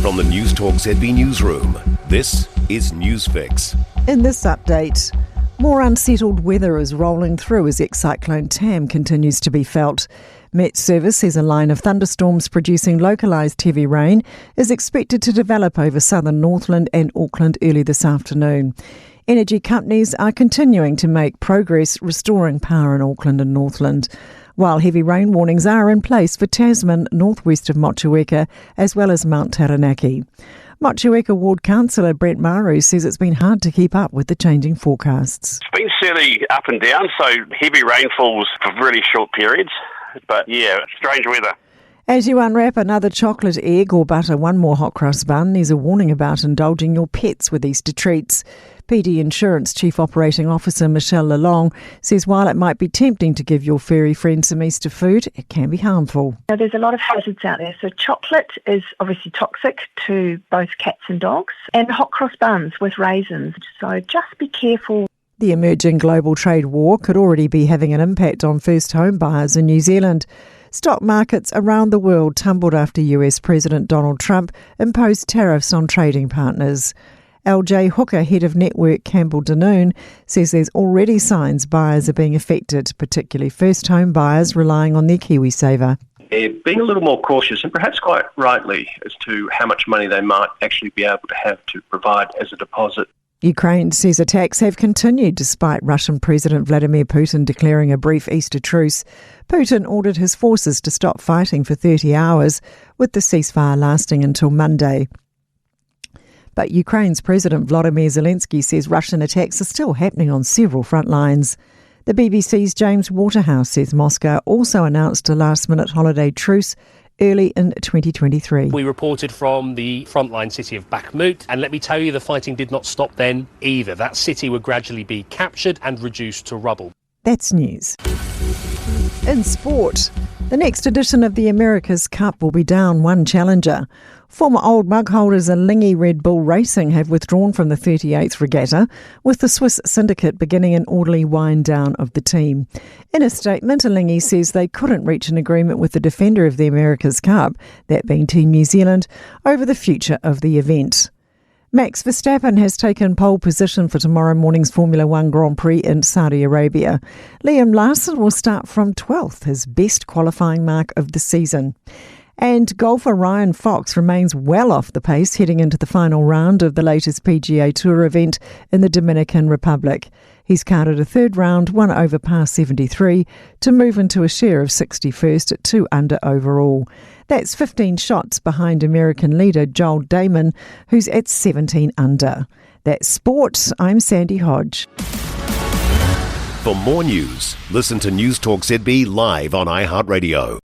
From the Newstalk ZB newsroom, this is Newsfix. In this update, more unsettled weather is rolling through as ex-cyclone Tam continues to be felt. Met Service says a line of thunderstorms producing localised heavy rain is expected to develop over southern Northland and Auckland early this afternoon. Energy companies are continuing to make progress restoring power in Auckland and Northland, while heavy rain warnings are in place for Tasman, northwest of Motueka, as well as Mount Taranaki. Motueka Ward Councillor Brent Maru says it's been hard to keep up with the changing forecasts. It's been certainly up and down, so heavy rainfalls for really short periods. But yeah, strange weather. As you unwrap another chocolate, egg or butter one more hot cross bun, there's a warning about indulging your pets with Easter treats. PD Insurance Chief Operating Officer Michelle Lalong says while it might be tempting to give your furry friend some Easter food, it can be harmful. Now, there's a lot of hazards out there. So chocolate is obviously toxic to both cats and dogs, and hot cross buns with raisins. So just be careful. The emerging global trade war could already be having an impact on first home buyers in New Zealand. Stock markets around the world tumbled after US President Donald Trump imposed tariffs on trading partners. LJ Hooker, head of network Campbell Danoon, says there's already signs buyers are being affected, particularly first home buyers relying on their KiwiSaver. They're being a little more cautious, and perhaps quite rightly, as to how much money they might actually be able to have to provide as a deposit. Ukraine says attacks have continued despite Russian President Vladimir Putin declaring a brief Easter truce. Putin ordered his forces to stop fighting for 30 hours, with the ceasefire lasting until Monday. But Ukraine's President Volodymyr Zelensky says Russian attacks are still happening on several front lines. The BBC's James Waterhouse says Moscow also announced a last-minute holiday truce early in 2023. We reported from the frontline city of Bakhmut, and let me tell you, the fighting did not stop then either. That city would gradually be captured and reduced to rubble. That's news. In sport, the next edition of the America's Cup will be down one challenger. Former Old Mug holders Alinghi Red Bull Racing have withdrawn from the 38th regatta, with the Swiss syndicate beginning an orderly wind down of the team. In a statement, Alinghi says they couldn't reach an agreement with the defender of the America's Cup, that being Team New Zealand, over the future of the event. Max Verstappen has taken pole position for tomorrow morning's Formula One Grand Prix in Saudi Arabia. Liam Lawson will start from 12th, his best qualifying mark of the season. And golfer Ryan Fox remains well off the pace heading into the final round of the latest PGA Tour event in the Dominican Republic. He's carded a third round, one over par 73, to move into a share of 61st at 2 under overall. That's 15 shots behind American leader Joel Damon, who's at 17 under. That's sport. I'm Sandy Hodge. For more news, listen to Newstalk ZB live on iHeartRadio.